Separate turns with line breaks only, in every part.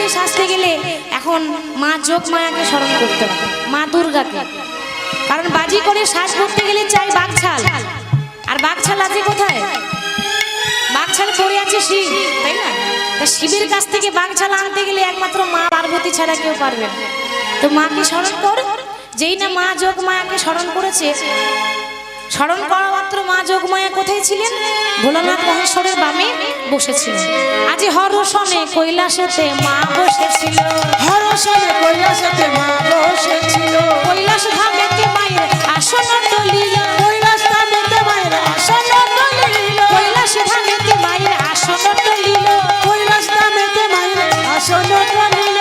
করে সাজতে গেলে এখন মা যোগমায়াকে স্মরণ করতে হবে, মা দুর্গাকে। কারণ বাজি করে সাজ করতে গেলে চাই বাঘছাল, আর বাঘছাল আছে কোথায়? বাঘছাল পড়ে আছে শিব, তাই না? তা শিবের কাছ থেকে বাঘছাল আনতে গেলে একমাত্র মা পার্বতী ছাড়া কেউ পারবে না। তো মাকে স্মরণ কর। যেই না মা যোগমায়াকে স্মরণ করেছে, স্মরণ করা মাত্র মা যোগমায়া কোথায় ছিলেন? ভোলানাথ মহেশ্বরের বামে বসেছিলেন। আজি হরসনে কৈলাসেতে মা বসেছিল,
হরসনে কৈলাসেতে মা বসেছিল,
কৈলাস ধামেতে মায়ের আসন টলিল,
কৈলাস ধামেতে মায়ের আসন টলিল,
কৈলাস ধামেতে মায়ের আসন টলিল,
কৈলাস ধামেতে মায়ের আসন টলিল।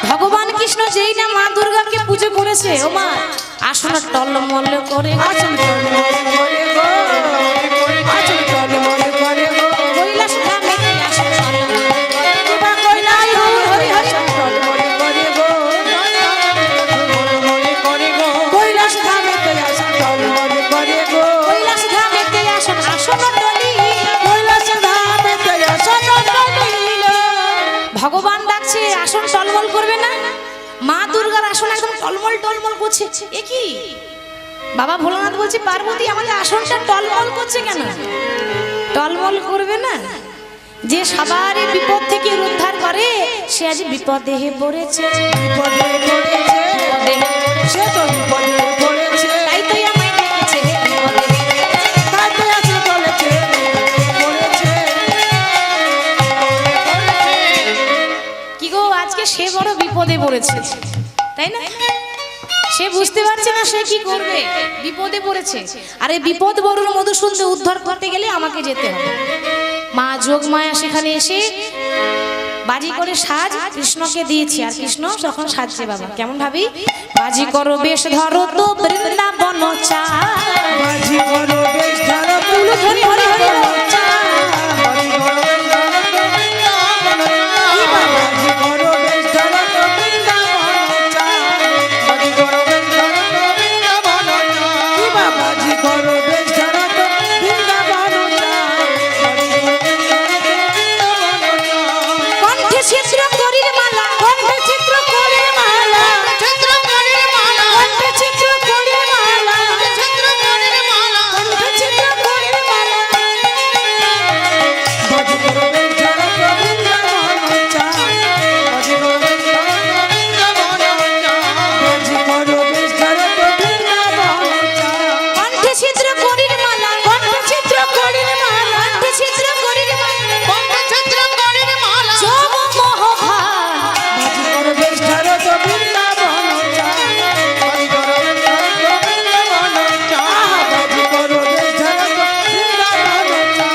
ভগবান কৃষ্ণ যেই না মা দুর্গাকে পুজো করেছে, ও মা আসন টলমল করে,
আসন টলমল করে গো, আসন টলমল করে গো,
কৈলাস ধামেতে আসন টলমল করে,
বা কৈলাস হরি আসন টলমল করে গো, করে গো, কৈলাস ধামেতে আসন টলমল করে গো,
কৈলাস ধামেতে আসন আসন টলিল,
কৈলাস ধামেতে আসন টলিল।
ভগবান ডাকছে আসন টলমল করবে না? মা দুর্গার আসন একদম টলমল টলমল করছে। এ কি বাবা ভোলানাথ বলছে, পার্বতী আমাদের আসনটা টলমল করছে কেন? টলমল করবে না? যে সবার বিপদ থেকে উদ্ধার করে সে আজ বিপদে পড়েছে,
বিপদে পড়েছে, সে তো বিপদে পড়েছে,
তাই তো আমায় ডেকেছে বিপদে।
তাই তো আছে বলেছে, পড়েছে।
কি গো, আজকে সে বড় বিপদে পড়েছে, তাই না? সে বুঝতে পারছে না সে কি করবে, বিপদে পড়েছে। আর এই বিপদ বড়ুর মধুসূদন উদ্ধার করতে গেলে আমাকে যেতে হবে। মা যোগমায়া সেখানে এসে বাজি করে সাজ কৃষ্ণকে দিয়েছে, আর কৃষ্ণ তখন সাজছে। বাবা কেমন ভাবি, বাজি করো বেশ ধরো তো বৃন্দাবন চা,
বাজি করো বেশ ধরো তো
হরি হরি হরি বল চা।
বাজি করো বেশ ধরো তো বৃন্দাবন চা, বাজি করো বেশ ধরো তো বৃন্দাবন চা, বাজি করো বেশ ধরো তো বৃন্দাবন চা, বাজি করো বেশ ধরো তো বৃন্দাবন চা,
কণ্ঠে ছিদ্র করির মালা,
কণ্ঠে চিত্র করির মালা, চিত্র করির মালা, কণ্ঠে চিত্র করির মালা, চিত্র করির মালা, কণ্ঠে চিত্র করির মালা, বাজি করো বেশ ধরো তো বৃন্দাবন চা, বাজি করো বেশ ধরো তো বৃন্দাবন চা, বাজি করো বেশ ধরো তো বৃন্দাবন চা,
কণ্ঠে ছিদ্র করির মালা,
কণ্ঠে চিত্র করির মালা,
কণ্ঠে ছিদ্র করির মালা,
কণ্ঠে চিত্র করির মালা,
যোগ মোহভান,
বাজি করো বেশ ধরো তো বৃন্দাবন চা, বাজি করো বেশ ধরো তো বৃন্দাবন চা, বাজি করো বেশ ধরো তো বৃন্দাবন চা,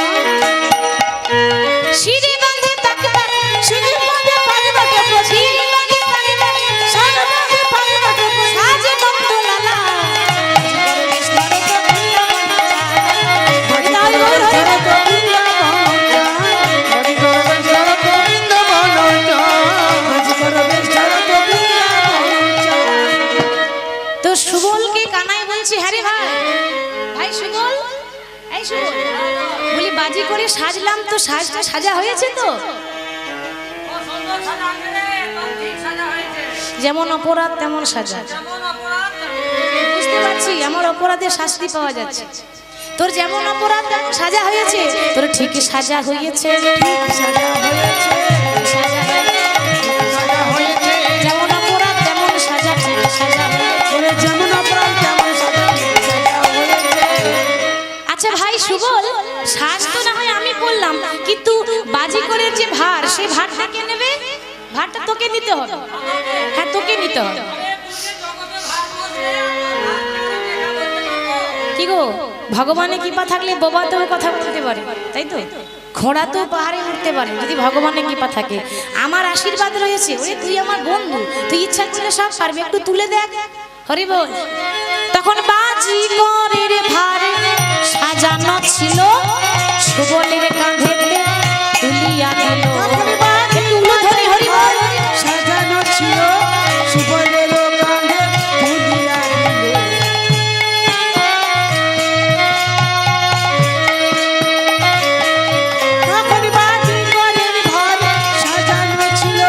শিরে বাঁধে তাকবার,
শিরি বাঁধে পারিবাকে প্রতি,
শিরে বাঁধে তাকবার,
সাজ বাঁধে পারিবাকে প্রতি,
সাজে নন্দলালা,
বাজি করো বেশ ধরো তো বৃন্দাবন চা, বাজি করো বেশ ধরো তো বৃন্দাবন চা, বাজি করো বেশ ধরো তো বৃন্দাবন চা।
তো সুবলকে কানাই বলছি, হ্যাঁ রে ভাই, ভাই সুবল, এই সুবল, বলি বাজি করে সাজলাম তো সাজটা সাজা হয়েছে তো? যেমন অপরাধ তেমন সাজা, বুঝতে পারছি আমার অপরাধের শাস্তি পাওয়া যাচ্ছে। তোর যেমন অপরাধ তেমন সাজা হয়েছে, তোর ঠিকই সাজা হয়েছে,
সাজা হয়েছে,
সাজা
সাজা হয়েছে,
যেমন অপরাধ তেমন সাজা, সাজা হয়েছে।
ওরে যেমন অপরাধ তেমন সাজা, সাজা হয়েছে।
আচ্ছা ভাই সুবল, সাজ তো না হয় আমি বললাম, কিন্তু বাজি করে যে ভার, সেই ভারটা কে নেবে? ভারটা তোকে নিতে হবে। হ্যাঁ তোকে নিতে হবে। কি গো, ভগবানের কৃপা থাকলে বোবাতেও কথা বলতে পারে, তাই তো? ঘোড়া তো পাহাড়ে উঠতে পারে যদি ভগবানের কৃপা থাকে। আমার আশীর্বাদ রয়েছে, ওরে তুই আমার বন্ধু, তুই ইচ্ছা করলে সব পারবি, একটু তুলে দেখ। হরি বল। তখন বাজি করের ভারে সাজানো ছিল, সুবলের কাঁধেতে তুলিয়া দিল, তুলো ধরে হরি বল।
সাজানো ছিল সুবলের কাঁধে তুলিয়া দিল, তখন বাজি করের ভারে সাজানো ছিল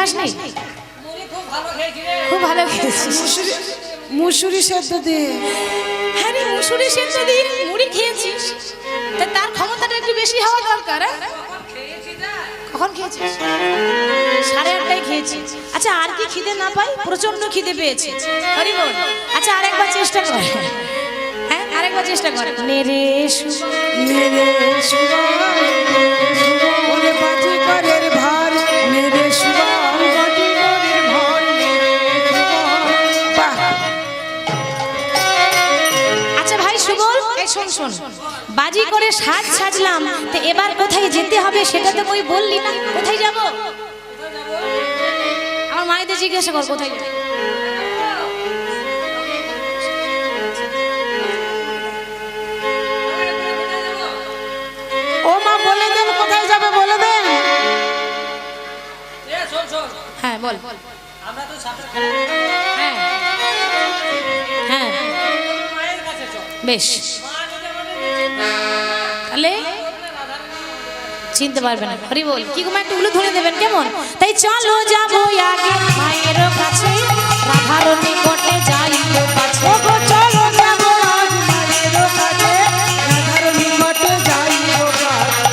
খাসনি? খুব ভালো খেয়েছিস।
মুসুরি সেদ্ধ দিয়ে।
হ্যাঁ রে, মুসুরি সেদ্ধ দিয়ে মুড়ি খেয়েছিস, তা তার ক্ষমতাটা একটু বেশি হওয়া দরকার। কখন খেয়েছিস? 8:30টায় খেয়েছি। আচ্ছা, আর কি খিদে না পাই? প্রচন্ড খিদে পেয়েছে। হরি বল। আচ্ছা, আরেকবার চেষ্টা কর। হ্যাঁ, আরেকবার চেষ্টা কর। নেরে
মেরে ওরে বাজি করের ভার মেরে সুবান বাজি করের ভার মেরে বাহ।
আচ্ছা ভাই সুবল, এই শোন শোন, বাজি করে সাজলাম, তো এবার কোথায় যেতে হবে সেটা তো কই বললি না। কোথায় যাব? আমার মায়েদের জিজ্ঞাসা কর কোথায় যাবে।
ও মা বলে দেন কোথায় যাবে, বলে দেন।
হ্যাঁ বল। হ্যাঁ হ্যাঁ বেশ, তাহলে চিনতে পারবে না। হরি বল। কি গো মা, একটু উলু ধরে দেবেন কেমন? তাই চলো যাবো আগে মায়ের কাছে, রাধার নিকটে যাইবো পাছে।
ও গো চলো যাবো আজ মায়ের কাছে, রাধার নিকটে যাইবো কাছে।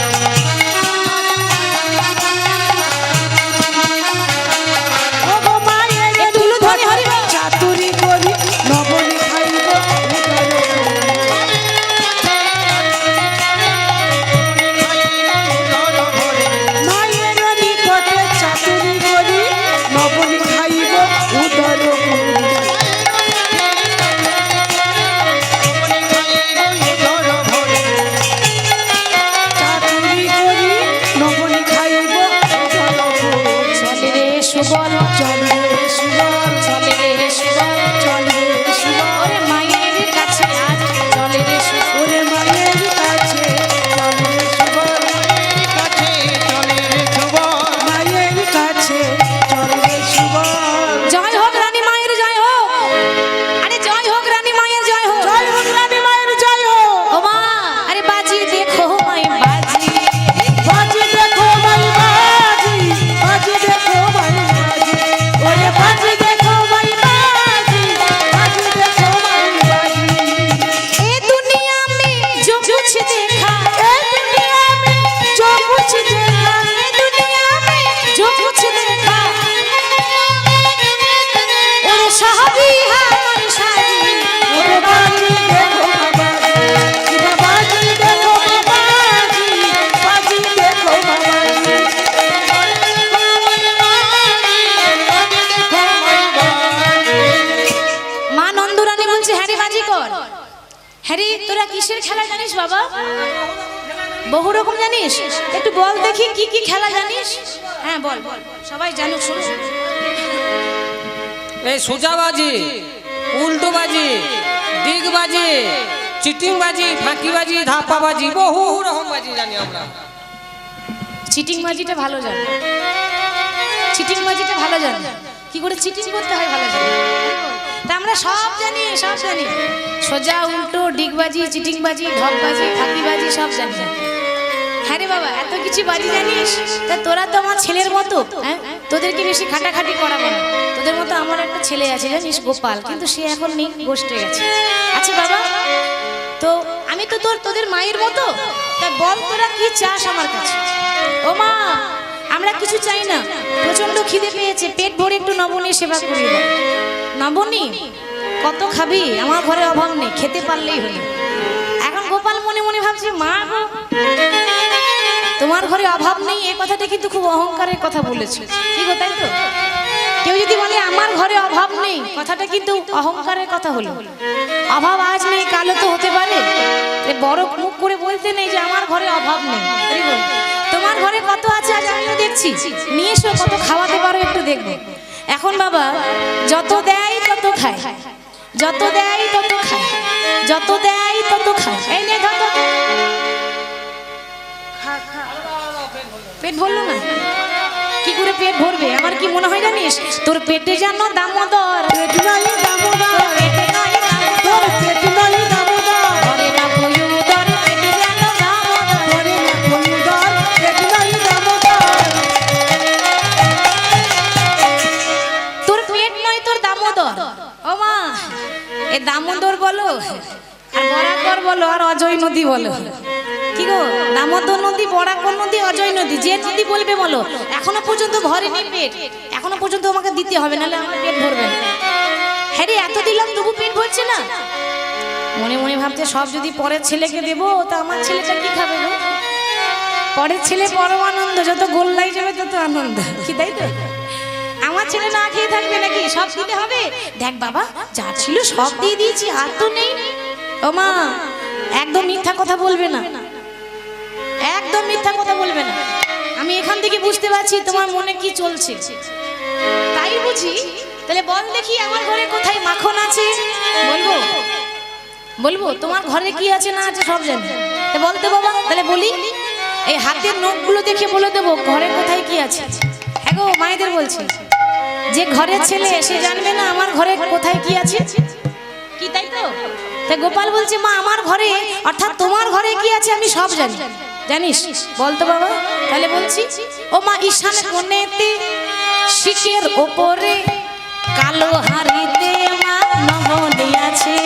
ও গো মায়ের
একটু উলু ধরে হরি বল।
চাতুরি করি নবনী খাইব মায়ের নিকটে চাতুরি করি নবনী খাইব উদর চাতুরি করি নবনী খাইব
চলে রে সুবল,
চলে সুবল
চলে রে সুবল,
চলে সুবল
ওরে মায়ের কাছে আজ চলে রে সুবল।
ওরে মায়ের কাছে চলে সুবল মায়ের কাছে চলে সুবল।
জয় হোক রানী মায়ের, জয় হোক। আরে জয় হোক রানী মায়ের, জয় হোক।
জয় হোক রানী মায়ের জয় হোক।
ও মা, আরে বাজি দেখো মাই বাজি,
বাজি দেখো মাই বাজি, বাজি দেখো মাই বাজি, ওরে বাজি দেখো মাই বাজি, বাজি দেখো মাই বাজি।
ए दुनिया में जो कुछ देखा,
ए दुनिया में जो कुछ देखा,
ए दुनिया में जो कुछ देखा, और शादी हमार शादी,
ওরে বাজি দেখো বাবাজি, ইবা বাজি দেখো বাবাজি, বাজি দেখো বাবাজি।
মা নন্দরানী বলছে হ্যাঁ রে বাজি কর। হ্যাঁ রে, তোরা কিসের খেলা জানিস বাবা? বহু রকম জানিস, একটু বল দেখি কি কি খেলা জানিস। হ্যাঁ বল বল, সবাই জানুক, শোনো।
এই সোজাবাজি, উল্টোবাজি, দিগবাজি, চিটিংবাজি, ফাঁকিবাজি, ধাপ্পাবাজি, বহু রকম বাজি জানি আমরা।
চিটিং বাজিটা ভালো জানে, চিটিং বাজিটা ভালো জানে, কি করে চিটিং করতে হয় ভালো জানে। তা আমরা সব জানি, সব জানি, সোজা উল্টো ডিগবাজি, চিটিংবাজি, ঢপবাজি, ফাঁকিবাজি সব জানি। হ্যাঁ রে বাবা, এত কিছু বাজি জানিস, তা তোরা তো আমার ছেলের মতো। হ্যাঁ, তোদেরকে বেশি খাটাখাটি করাবো না। তোদের মতো আমার একটা ছেলে আছে জানিস, গোপাল, কিন্তু সে এখন নেই, গোষ্ঠে গেছে। আচ্ছা বাবা, তো আমি তো তোদের মায়ের মতো, তা বল তোরা কি চাস আমার কাছে? ও মা, আমরা কিছু চাই না, প্রচন্ড খিদে পেয়েছে, পেট ভরে একটু নবনীর সেবা করিয়ে দাও। নবনী কত খাবি? আমার ঘরে অভাব নেই, খেতে পারলেই হলো। এখন গোপাল মনে মনে ভাবছে, মা গো, তোমার ঘরে অভাব নেই, এই কথাটা কিন্তু খুব অহংকারের কথা বলেছে। কি গো, তাই তো? কেউ যদি বলে আমার ঘরে অভাব নেই, কথাটা কিন্তু অহংকারের কথা হলো। অভাব আজ নেই, কালও তো হতে পারে। বড় মুখ করে বলতে নেই যে আমার ঘরে অভাব নেই। তোমার ঘরে কত আছে আজ আমিও দেখছি, নিয়ে এসো, কত খাওয়াতে পারো একটু দেখবো। এখন বাবা, যত দেয় তত খায়, যত দেয় তত খায়, যত দেয় তত খায়। এই নে ধর তো। পেট ভরলো না? কি করে পেট ভরবে? আমার কি মনে হয় জানিস, তোর পেটে যেন দামোদর,
পেট নাই দামোদর,
পেটে নয় দামোদর,
তোর পেট নাই দামোদর,
ঘরে না পয়ুদর, পেটে যেন দামোদর,
ঘরে না পয়ুদর, পেট নাই দামোদর।
আর বরাকর বলো আর অজয় নদী বলো। কি গো, দামোদর নদী, বরাকর নদী, অজয় নদী, যে নদী বলবে বলো। এখনো পর্যন্ত ভরেনি পেট, এখনো পর্যন্ত আমাকে দিতে হবে, নাহলে আমার পেট ভরবে না। হ্যাঁ রে, এত দিলাম তবু পেট ভরছে না। মনে মনে ভাবছে সব যদি পরের ছেলেকে দেবো, তা আমার ছেলেটা কি খাবে গো? পরের ছেলে পরম আনন্দ, যত গোল্লাই যাবে তত আনন্দ, কি তাই তো? আমার ছেলে না খেয়ে থাকবে নাকি? সব দিতে হবে। দেখ বাবা, যা ছিল সব দিয়ে দিয়েছি, আর তো নেই। ও মা, একদম মিথ্যা কথা বলবে না, একদম মিথ্যা কথা বলবে না। আমি এখান থেকে বুঝতে পারছি তোমার মনে কি চলছে, তাই বুঝি। তাহলে বল দেখি, আমার ঘরে কোথায় মাখন আছে? বলবো বলবো তোমার ঘরে কি আছে না আছে সব জানি। তা বলতে বাবা, তাহলে বলি। এই হাতের নখগুলো দেখে বলে দেবো ঘরে কোথায় কি আছে। হ্যাঁ গো, মায়েদের বলছি, যে ঘরের ছেলে সে জানবে না আমার ঘরে কোথায় কি আছে, কি তাই তো? তাই গোপাল বলছে, মা আমার ঘরে, অর্থাৎ তোমার ঘরে কি আছে আমি সব জানি। জানিস? বলতো বাবা। তাহলে বলছি, ও মা, ঈশান কোণেতে শিকের ওপরে কালো হাড়িতে মা নবনী আছে।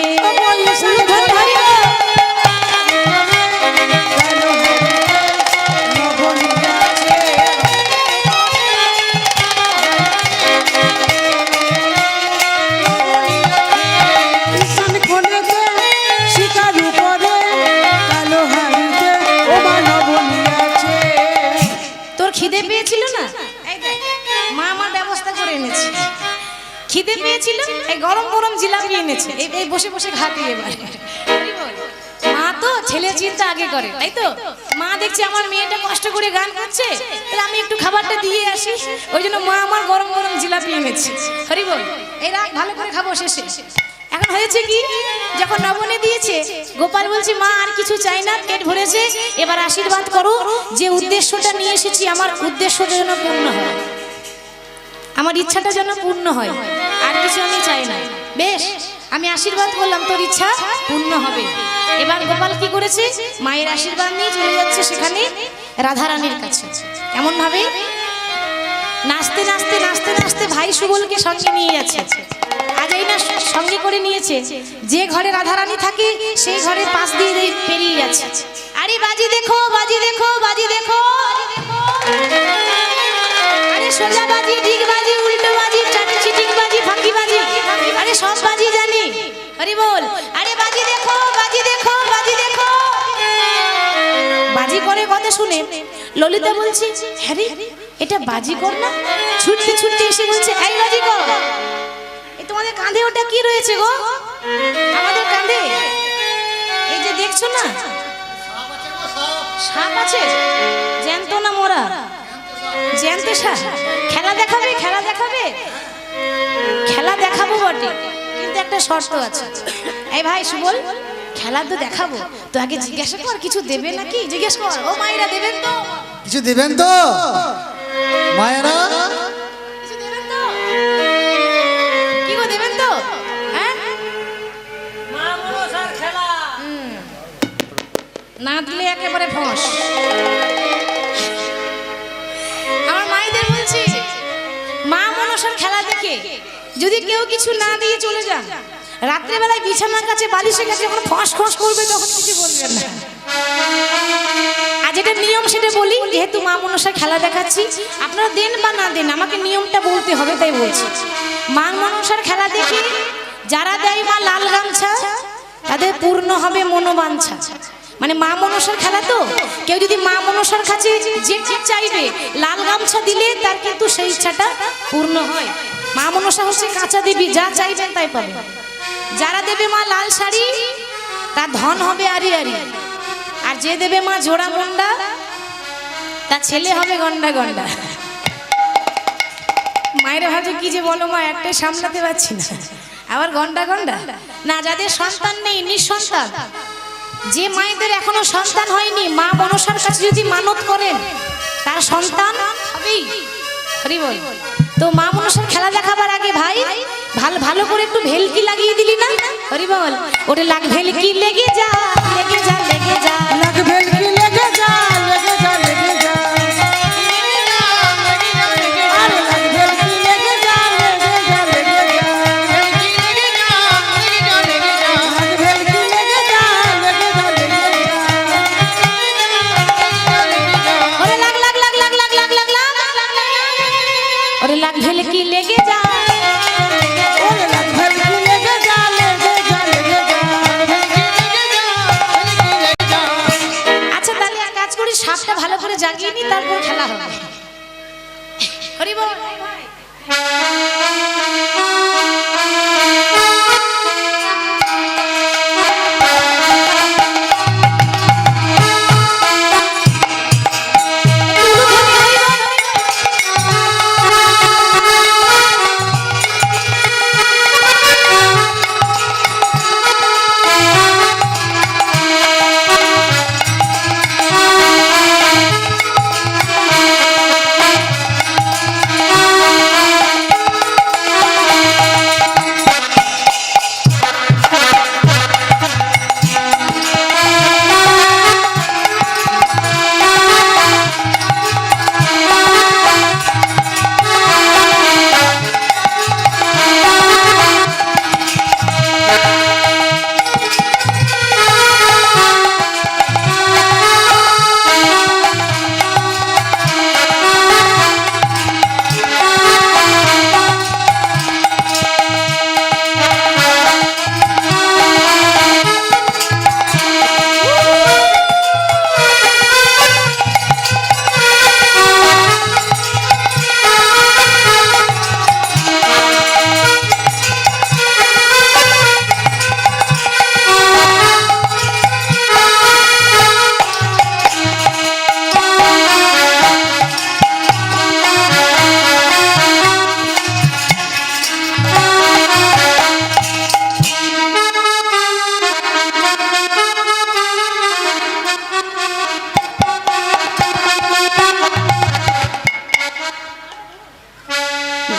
তোর খিদে পেয়েছিল না? এই দেখ, মা আমার ব্যবস্থা করে এনেছে। খিদে পেয়েছিল, এই গরম গরম জিলাপি এনেছে, এই বসে বসে খাতে। এবার মা তো ছেলে চিন্তা আগে করে, তাই তো? মা দেখছে আমার মেয়েটা কষ্ট করে গান করছে, তাহলে আমি একটু খাবারটা দিয়ে আসি, ওই জন্য মা আমার গরম গরম জিলাপি এনেছে। হরি বল, এই রাখ, ভালো করে খাবো শেষে। এখন হয়েছে কি, যখন নবনী দিয়েছে, গোপাল বলছে, মা আর কিছু চাই না, পেট ভরেছে, এবার আশীর্বাদ করো, যে উদ্দেশ্যটা নিয়ে এসেছি আমার উদ্দেশ্যটা যেন পূর্ণ হয়, আমার ইচ্ছাটা যেন পূর্ণ হয়, আর কিছু আমি চাই না। বেশ, আমি আশীর্বাদ করলাম, তোর ইচ্ছা পূর্ণ হবে। এবার গোপাল কি করেছে, মায়ের আশীর্বাদ নিয়ে চলে যাচ্ছে সেখানে রাধারানীর কাছে। এমন ভাবে নাচতে নাচতে নাচতে নাচতে ভাই সুবলকে সঙ্গে নিয়ে যাচ্ছে। আজ এই না সঙ্গে করে নিয়েছে, যে ঘরে রাধারানী থাকে সেই ঘরের পাশ দিয়ে পেরিয়ে যাচ্ছে। আরে বাজি দেখো, বাজি দেখো, বাজি দেখো, আরে সোজা বাজি, ঠিক বাজি, উল্টো বাজি, চিটিং বাজি, ফাঁকি বাজি, আরে সব বাজি জানি। হরি বল। আরে বাজি দেখো, বাজি দেখো, বাজি দেখো। বাজি করে কথা শুনে ললিতা বলছে, হ্যাঁ রে, এটা বাজি কর না। ছুটতে ছুটতে এসে বলছে, এই বাজি কর, এই তোমাদের কাঁধে ওটা কি রয়েছে গো? আমাদের কাঁধে এই যে দেখছো না, সাপ আছে। জ্যান্ত না মরা? জ্যান্ত সাপ। খেলা দেখাবে, খেলা দেখাবে, খেলা দেখাবো বটে, কিন্তু একটা শর্ত আছে। এই ভাই সুবল, খেলা তো দেখাবো, তো আগে জিজ্ঞাসা কর কিছু দেবে নাকি, জিজ্ঞেস কর। ও মায়েরা দেবেন তো?
কিছু দিবেন তো মায়েরা?
কিছু দেবেন তো? কি গো, দেবেন তো? হ্যাঁ,
মা মনসার খেলা
না দিলে একেবারে ফস। আমার মায়েদের বলছি, মা মনসার খেলা দেখে যদি কেউ কিছু না দিয়ে চলে যান, রাত্রেবেলায় বিছানার কাছে বালিশের কাছে যখন ফস ফস করবে তখন কিছু বলবেন না। আজ এটা নিয়ম, সেটা বলি, যেহেতু মা মনসার খেলা দেখাচ্ছি, আপনারা দেন বা না দেন আমাকে নিয়মটা বলতে হবে, তাই বলছি। মা মনসার খেলা দেখে যারা দেয় মা লাল গামছা, তাদের পূর্ণ হবে মনোবাঞ্ছা। মানে মা মনসার খেলা তো, কেউ যদি মা মনসার কাছে যে চাইবে লাল গামছা দিলে তার কিন্তু সেই ইচ্ছাটা পূর্ণ হয়। মা মনসা হচ্ছে কাঁচা দেবী, যা চাইবেন তাই পাবেন। যারা দেবে মা লাল শাড়ি তার ধন হবে আরি আরি, আর যে দেবে মা জোড়া মুন্ডা তার ছেলে হবে গন্ডা গন্ডা। মায়ের ভাবে কি যে বলো মা, একটাই সামলাতে পারছি না, আবার গন্ডা গন্ডা না। যাদের সন্তান নেই, নিঃসন্তান, যে মায়েদের এখনো সন্তান হয়নি, মা মনসার কাছে যদি মানত করেন তার সন্তান হবেই। হরি বল। তো মা মনসার খেলা দেখাবার আগে ভাই ভালো ভালো করে একটু ভেলকি লাগিয়ে দিলি না? হরি বল। ওটা লাগ ভেলকি লেগে যা, লেগে যা, লেগে যা,
লাগ ভেলকি লেগে যা, লেগে যা, লেগে যা, আরে লাগ ভেলকি লেগে যা, লেগে যা, লেগে যা, লাগ ভেলকি লেগে যা,
সাপটা ভালো করে জাগিয়ে নি, তারপর খেলা হবে। হরি বল।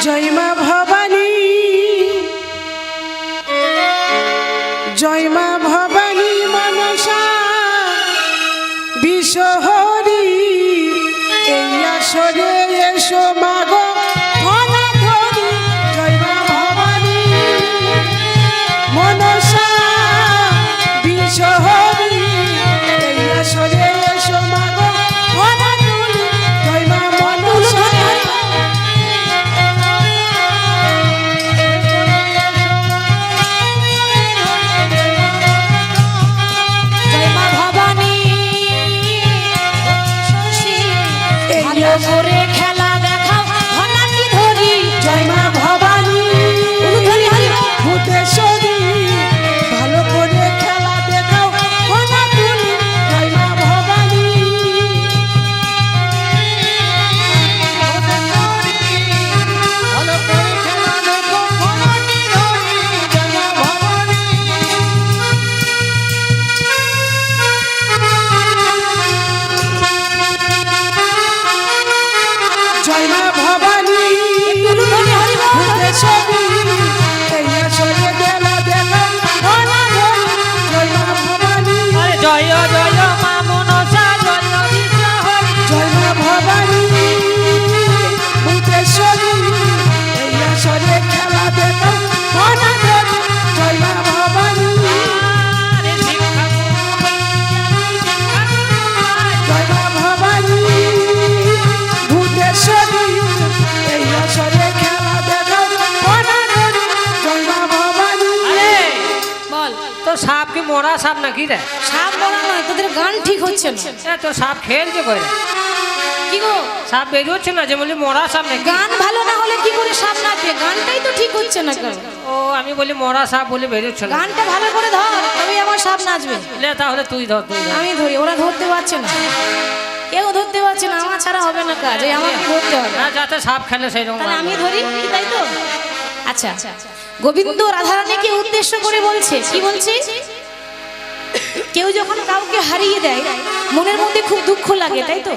জয় মা ভবানী, জয় মা ভবানী মনসা বিশ্বহরি, এই আসরে এসো মাগো অনাথরি। জয় মা ভবানী মনসা বিশ্বহরি, এই আসরে এসো মাগো অনাথরি। জয় মা মনসা
করে খেলা দেখাও ধনাটি ধরি।
জয় মা ভবানী ভূতেশ্বরী, ভালো করে খেলা দেখাও কোনা তুলি। জয় মা ভবানী ভালো করে খেলা দেখো কোনাটি ধরি। জয় মা ভবানী জয় মা ভবানী ভূতেশ্বরী, এই আসরে খেলা দেখাও কোনা ধরি। জয় মা ভবানী
আরে জয় জয় মা মনসা জয় বিশ্বহরি।
জয় মা ভবানী ভূতেশ্বরী, এই আসরে খেলা দেখাও কোনা ধরি। জয় মা ভবানী
আরে শিক্ষা
জয় মা ভবানী ভূতেশ্বরী, এই আসরে খেলা দেখাও কোনা ধরি। জয় মা ভবানী
আরে
বল।
তো সাপ কি মরা সাপ নাকি রে?
সাপ বলা নয়, তোদের গান ঠিক হচ্ছে না।
এ তো সাপ খেলছে কই রে?
কি গো,
সাপ বেরোচ্ছে না, যে বলি মরা সাপ নাকি?
গান ভালো না হলে কি করে সাপ নাচবে? গানটাই তো ঠিক হচ্ছে না কেন?
ও আমি বলি মরা সাপ বলে বেরোচ্ছে না।
গানটা ভালো করে ধর, তবে আমার সাপ নাচবে।
লে তাহলে তুই ধর, তুই ধর।
আমি ধরি, ওরা ধরতে পারছে না, কেউ ধরতে পারছে না, আমার ছাড়া হবে না কাজ, এই আমাকে ধরতে হবে।
না যাতে সাপ খেলে সেই রকম।
তাহলে আমি ধরি, তাই তো? আচ্ছা, গোবিন্দ রাধারানীকে উদ্দেশ্য করে বলছে, কি বলছে? কেউ যখন কাউকে হারিয়ে দেয় মনের মধ্যে খুব দুঃখ লাগে, তাই তো?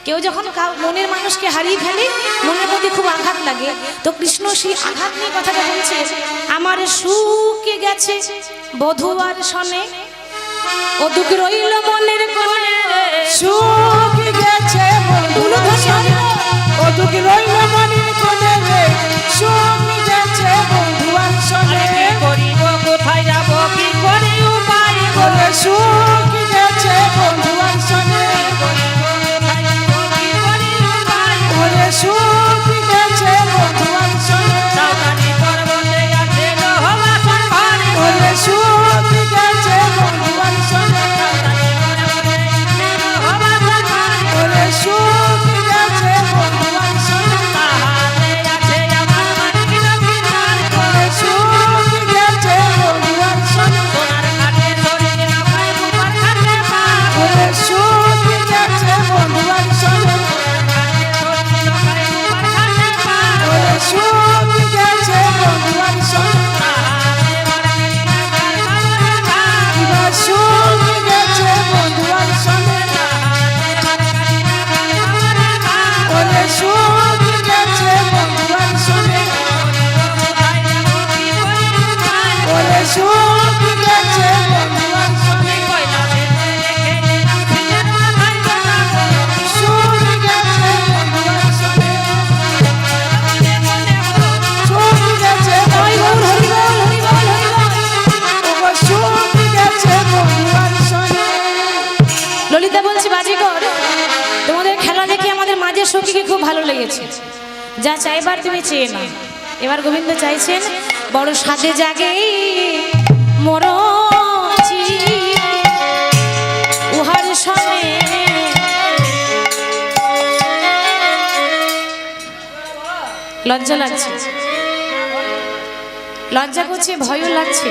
কেউ যখন মনের মানুষকে হারিয়ে ফেলে মনের মধ্যে খুব আঘাত লাগে। তো কৃষ্ণ সেই আঘাত নিয়ে কথাটা বলছে, আমার সুখে গেছে বধুয়ার সনে, ও দুঃখ রইল মনের কোণে।
সুখ গেছে বন্ধুর সনে, ও দুঃখ রইল মনের কোণে রে। সুখ গেছে বন্ধুর সনে,
কি করিব কোথায় যাব কি করি উপায়
ওরে সুখ গেছে বন্ধুর সনে, ওরে সুখ গেছে বন্ধুর সনে,
সাউদানি পর্বতে আছে নহবা সরভারে।
ওরে সুখ গেছে বন্ধুর সনে,
সাউদানি পর্বতে আছে নহবা
মাঝে সখীকে খুব ভালো লেগেছে। যা চাইবার তুমি চেয়ে না। এবার গোবিন্দ চাইছেন বড় সাজে জাগে মোর উহার সনে লজ্জা লাগছে, লজ্জা করছে, ভয়ও লাগছে।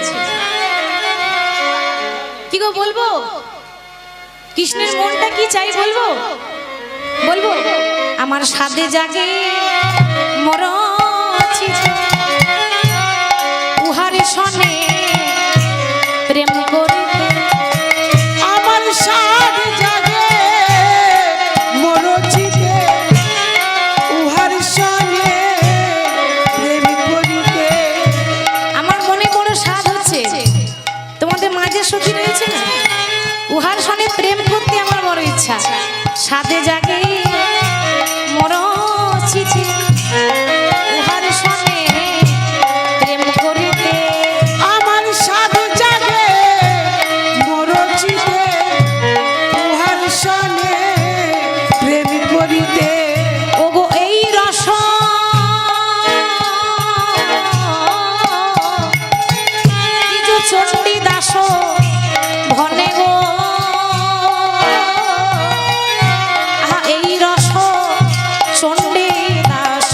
কি গো বলবো কৃষ্ণের মনটা কি চাই বলবো? বলবো আমার সাধে জাগে মোর উহারে সনে প্রেম করিতে।
আমার সাধ জাগে মরচিতে উহার সনে প্রেম করিতে।
আমার মনে বড় স্বাদ হচ্ছে, তোমাদের মাঝে সখী রয়েছে না, উহার সনে প্রেম করতে আমার বড় ইচ্ছা। সাধে জাগে মোর চিঠি উহার সনে প্রেম করিতে।
আমার সাধ জাগে মরচিতে উহার সনে প্রেম করিতে।
ওগো এই রস কিছু চণ্ডী দাস ভনে গো, আহা এই রস চণ্ডী দাস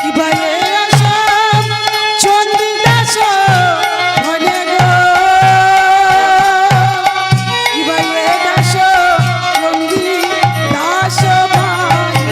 কিবায়ে আসাম চণ্ডীদাস ভনে গো, কিবায়ে দাস চণ্ডীদাস ভনে।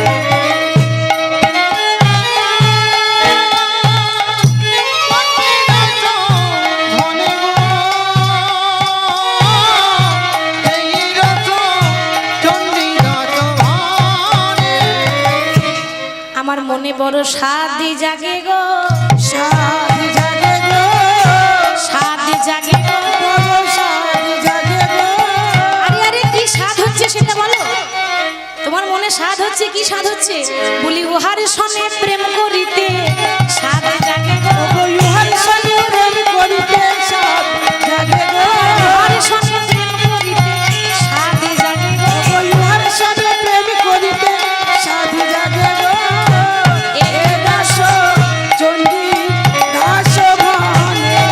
আমার মনে বড় স্বাদ জাগে গো,
সাধ জাগে গো,
স্বাদ জাগে গো।
বড় সাধ জাগে গো।
আরে আরে কি স্বাদ হচ্ছে সেটা বলো, তোমার মনে স্বাদ হচ্ছে, কি স্বাদ হচ্ছে? বলি উহার সনে প্রেম করিতে স্বাদ জাগে গো,
ওগো ইহার সনে প্রেম করিতে সাধ জাগে গো,
উহার সনে প্রেম করিতে স্বাদ জাগে গো।
ওগো ইহার সনে প্রেম করিতে সাধ জাগে গো। এ দাস চণ্ডীদাস ভনে।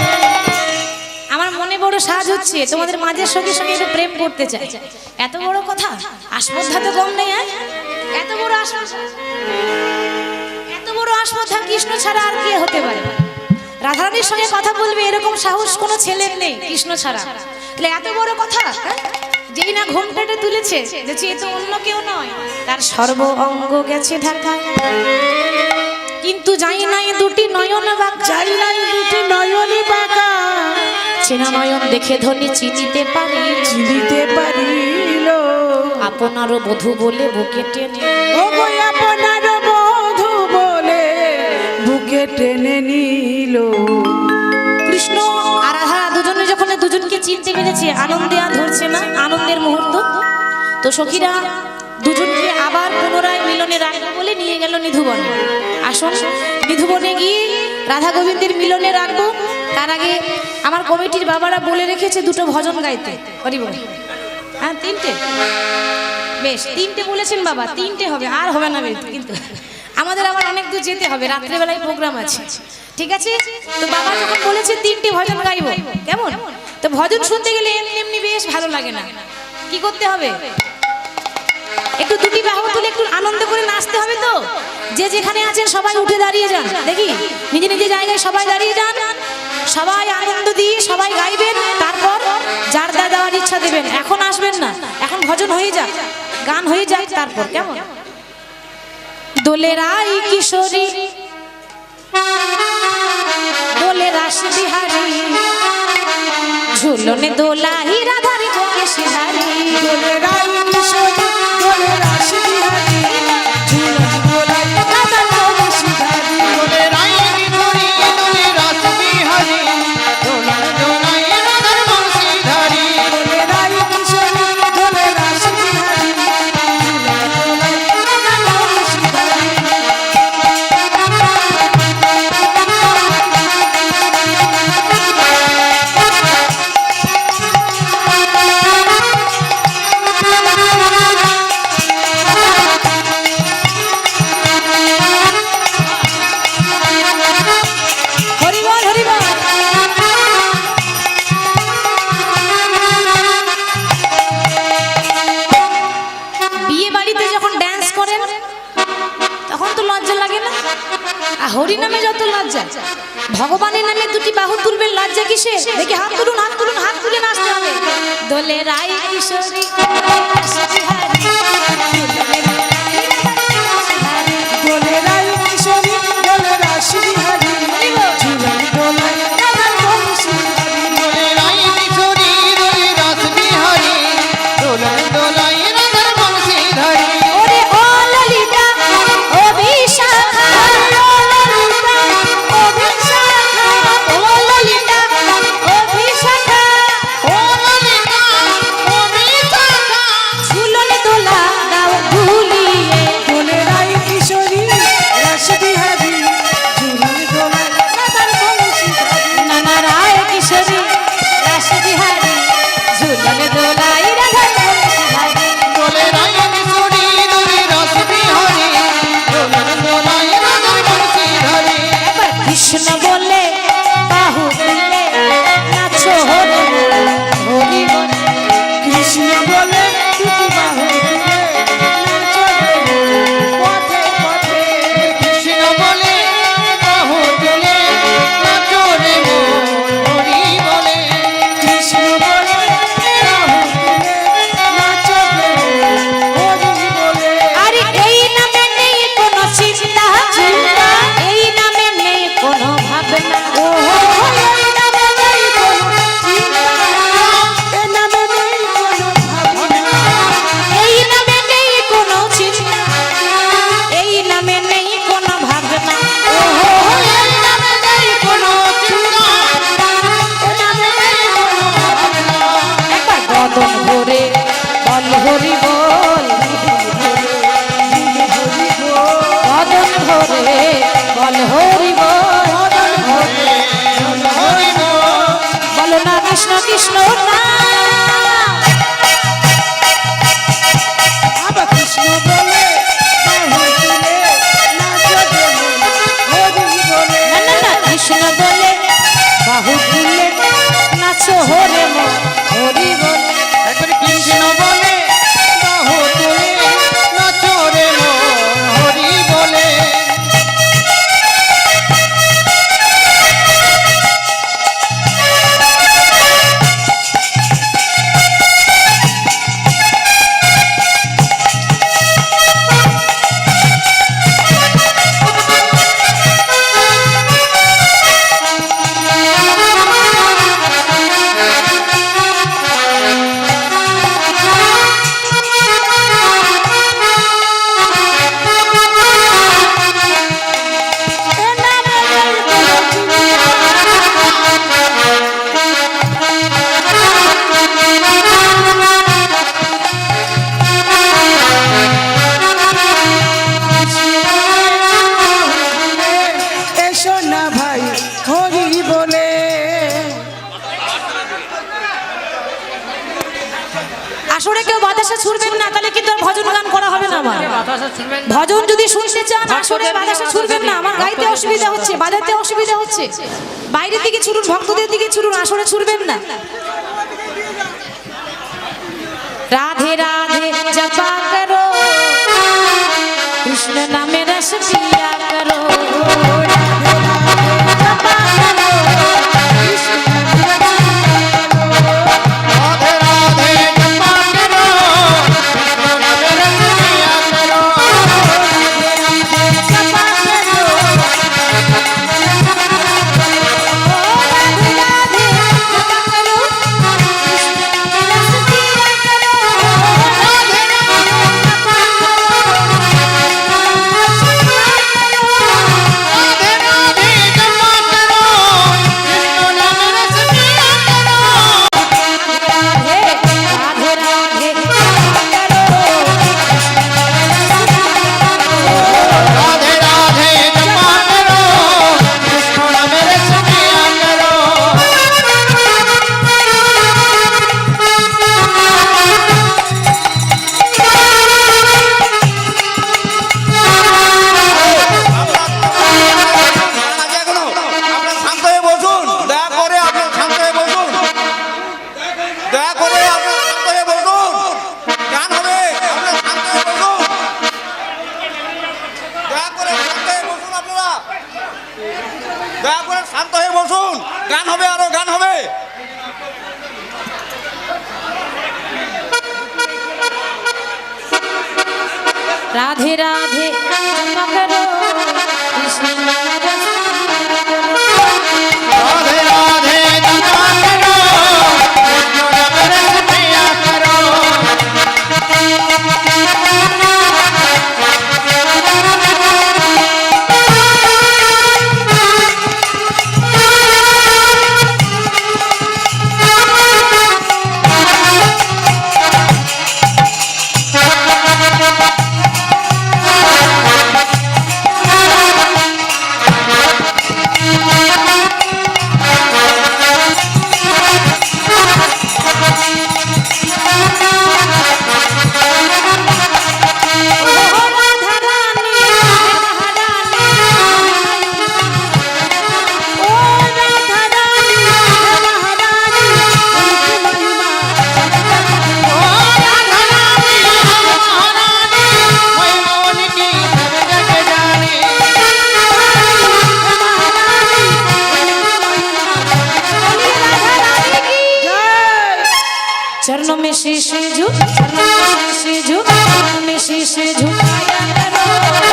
আমার মনে বড় সাজ হচ্ছে, তোমাদের মাঝের সঙ্গে সঙ্গে একটু প্রেম করতে চাই। এত বড় কথা, আসপদ্ধা তো কম নেই। এত বড় আসপদ্ধা, এত বড় আসপদ্ধা কৃষ্ণ ছাড়া আর কে হতে পারে? রাধারানীর সঙ্গে কথা বলবে এরকম সাহস কোনো ছেলের নেই কৃষ্ণ ছাড়া। তাহলে এত বড় কথা, যেই না ঘুম পেটে তুলেছে যে এ তো অন্য কেউ নয়, তার সর্ব অঙ্গ গেছে ঢাকায়, কিন্তু যাই নাই দুটি নয়ন বাঁকা।
যাই নাই দুটি নয়নি বাঁকা,
চেনা নয়ন দেখে ধনী চিনিতে পারি,
চিনিতে পারিল।
আপনারও বধূ বলে বুকে টেনে।
ওগো আপনার বধূ বলে বুকে টেনে নিল।
কৃষ্ণ আর রাধা দুজনে যখন দুজনকে চিনতে পেরেছে, আনন্দে আর ধরছে না, আনন্দের মুহূর্ত। তো সখীরা দুজনকে আবার পুনরায় মিলনে রাখবে বলে নিয়ে গেল নিধুবনে। আসুন নিধুবনে গিয়ে রাধা গোবিন্দের মিলনে রাখবো। তার আগে আমার কমিটির বাবারা বলে রেখেছে দুটো ভজন গাইতে। হরি বল। হ্যাঁ, তিনটে, বেশ তিনটে বলেছেন বাবা, তিনটে হবে, আর হবে না কিন্তু আমাদের আবার অনেক দূর যেতে হবে, রাত্রেবেলায় প্রোগ্রাম আছে, ঠিক আছে? তো বাবা যখন বলেছে তিনটে ভজন গাইবো, কেমন? তো ভজন শুনতে গেলে এমনি এমনি বেশ ভালো লাগে না, কি করতে হবে? একটু দুটি বাহু তুলে একটু আনন্দ করে নাচতে হবে। তো যে যেখানে আছেন সবাই উঠে দাঁড়িয়ে যান, দেখি নিজে নিজে জায়গায় সবাই দাঁড়িয়ে যান, সবাই আনন্দ দিয়ে সবাই গাইবেন, তারপর যার যা দেওয়ার ইচ্ছা দেবেন। এখন আসবেন না, এখন ভজন হয়ে যাক, গান হয়ে যাক, তারপর কেমন? দোলের আই কিশোরী, দোলের রাস বিহারী, ঝুলনে দোলাই রাধারি কোকে সিহারি।
দোলের আই কিশোরী, দোলের রাস বিহারী, ঝুলন দোলাই রাধার কোকে সিহারি।
দোলের আই কিশোরী, দোলের রাস বিহারী, দোলার দোলাই রাধার বংশীধারী।
দোলের আই কিশোরী, দোলের রাস বিহারী, ঝুলন দোলাই রাধার কোকে সিহারি।
ভগবানের নামে দুটি বাহু তুলবেন, লজ্জা কিসে? দেখি হাত তুলুন, হাত তুলুন, হাত তুলে নাচতে হবে। দোলে রাই কিশোরী
দোলে রাই কিশোরী দোলে রাশি বিহারী ঝুলন দোলায় রাধার বংশী হারি।
দোলে রাই কিশোরী দোলে রাস বিহারী দোলন দোলাই রাধার বংশীধারী।
ওরে ও ললিতা ও বিশাখা, ও ললিতা ও বিশাখা, ও ললিতা ও বিশাখা,
ও ললিতা ও বিশাখা
ঝুলন দোলা দাও ভুলিয়ে।
দোলে রাই কিশোরী রাশি বিহারী ঝুলন দোলায় রাধার বংশী হারি।
নানা রায় কিশোরী রাস বিহারী ঝুলন দোলাই রাধার বংশীধারী।
দোলে রাই কিশোরী দোলে রাস বিহারী দোলন দোলাই রাধার বংশীধারী।
একবার কৃষ্ণ বলে বাহু তুলে নাচো হরি হরি বল।
কৃষ্ণ বলে দুটি বাহু তুলে নাচো রে পথে পথে।
কৃষ্ণ বলে বাহু তুলে নাচো রে মন হরি বলে।
কৃষ্ণ বলে বাহু তুলে নাচো রে হরি বলে।
আরে এই নামে নেই কোনো চিন্তা, এই নামে নেই কোনো ভাবনা।
ও এই নামে নেই কোনো চিন্তা, এ নামে নেই কোনো ভাবনা।
এই নামে নেই কোনো চিন্তা, এই নামে নেই কোনো ভাবনা।
এই নামে নেই কোনো চিন্তা
এ নামে নেই কোনো ভাবনা।
একবার বদন ভরে বল হরি বল, বদন ভরে বল হরি বল।
হরি বল।
বলো না কৃষ্ণ কৃষ্ণ না।
আবার কৃষ্ণ বলে বাহু তুলে নাচো রে হরি বলে।
না না না, কৃষ্ণ বলে বাহু তুলে নাচো হরে মন হরি বল।
একবার কৃষ্ণ বলে বাহু তুলে নাচো রে মন হরি বলে।
এসো না ভাই হরি বলে।
আসরে কেউ বাতাসে ছুড়বেন না, তাহলে কিন্তু আর ভজন গান করা হবে না। আমার ভজন যদি শুনতে চান আসরে বাতাসে ছুড়বেন না, আমার গাইতে অসুবিধা হচ্ছে, বাজাতে অসুবিধা হচ্ছে। বাইরের দিকে ছুড়ুন, ভক্তদের দিকে ছুড়ুন, আসরে ছুড়বেন না। রাধে রাধে জপা করো, কৃষ্ণ নামে রস পিয়া করো। জপা করো,
রাধে রাধে জপা করো কৃষ্ণ নামে রস পিয়া করো।
জপা করো। ও রাধে রাধে জপা করো, রাধে রাধে জপ করো কৃষ্ণ
राधे राधे जपा करो कृष्ण नाम रस पिया करो
चरणों में शीश झुक चरणों में शीश झुक चरणों में शीश झुकाया करो
राधे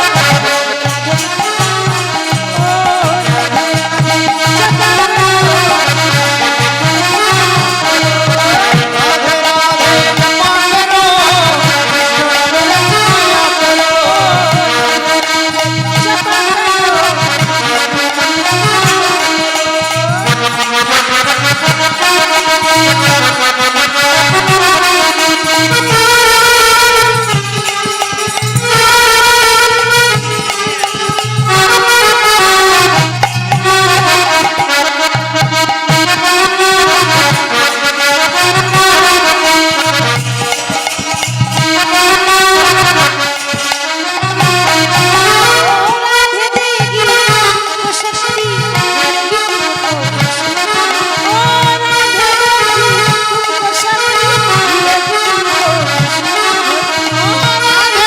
राधे जपा करो कृष्ण नाम रस पिया करो
राधे देगी तुमको शक्ति देगी तुमको ओ राधे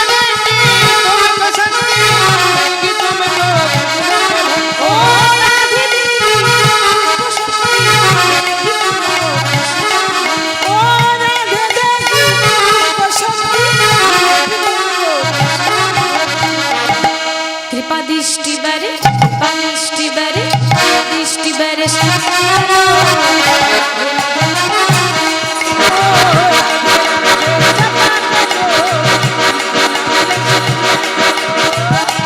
देगी तुमको शक्ति देगी तुमको ओ राधे देगी तुमको शक्ति देगी तुमको ओ राधे देगी तुमको शक्ति देगी कृपा दृष्टि बरे दृष्टि बरे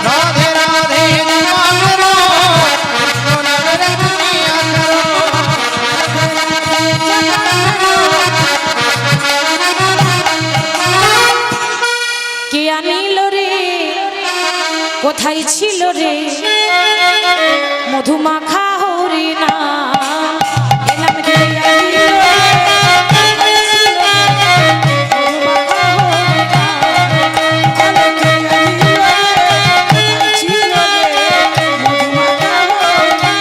राधे राधे जपा करो कृष्ण नाम रस पिया करो
কে আনিল রে কোথায় ছিল রে মধুমাখা হরিণা এলাম রে আনিল রে, কোথায় ছিল রে, মধুমাখা হরিণা। এলাম রে আনিল রে, কোথায় ছিল রে, মধুমাখা হরিণা।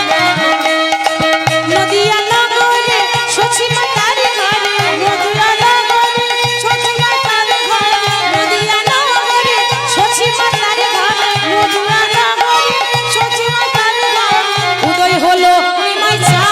নদিয়া নগরে সচিমাতার ঘরে নদিয়া নগরে সচিমাতার ঘরে নদিয়া নগরে সচিমাতার ঘরে নদিয়া নগরে সচিমাতার ঘরে উদয় হলো নিমাই চা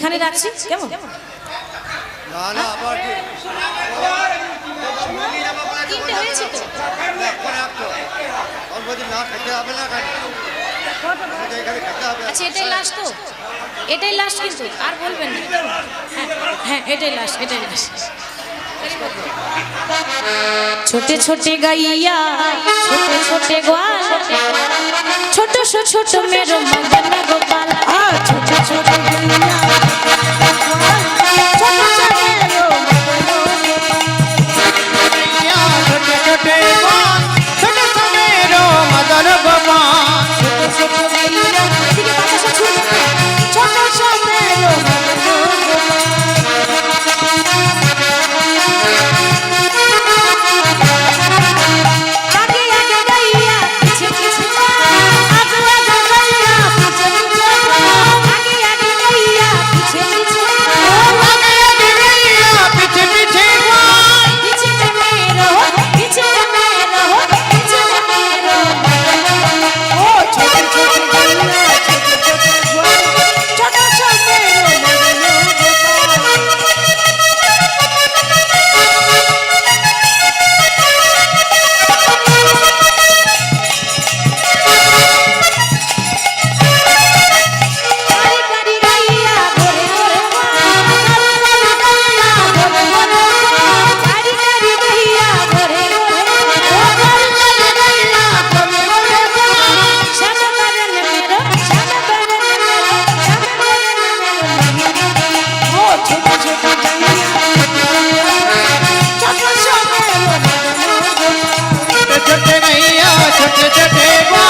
এখানে রাখছি কেমন?
না না আবার কি
তিনটে হয়েছে তো।
এখন একটু অল্প দিন না খেতে হবে না কেন এখানে খেতে হবে
আচ্ছা এটাই লাস্ট তো, এটাই লাস্ট কিন্তু আর বলবেন না। হ্যাঁ হ্যাঁ এটাই লাস্ট, এটাই লাস্ট। ছোটে ছোটে গাইয়া ছোটে ছোটে গোয়াল ছোট ছোট মেরো মদন গোপাল
ছোট ছোট গইয়া ছোট ছোট মেরো
या छोटे छोटे गोपाल छोटे छोटे रो मदन गोपाल
ছোট গইয়া
এদিকে বাতাসা ছুটবে না।
ছোট ছোট মেরো
আগে আগে গাইয়া পিছে পিছে
আগে আগে গইয়া পিছে পিছে
আগে আগে গাইয়া পিছে পিছে
आगे आगे गैया पीछे पीछे गोपाल
পিছে মেরো পিছে মেরো পিছে মেরো
ও ছোট ছোট গইয়া ছোট ছোট গোয়াল ছোট ছোট মেরো
কারি কারি গাইয়া ভরে ভরে কারি কারি গাইয়া ভরে শ্যামা করন মেরো শ্যামা করন মেরো শ্যামা করন মেরো
ও ছোট ছোট গইয়া ছোট ছোট মেরো
छोटे छोटे गैया छोटे छोटे गोपाल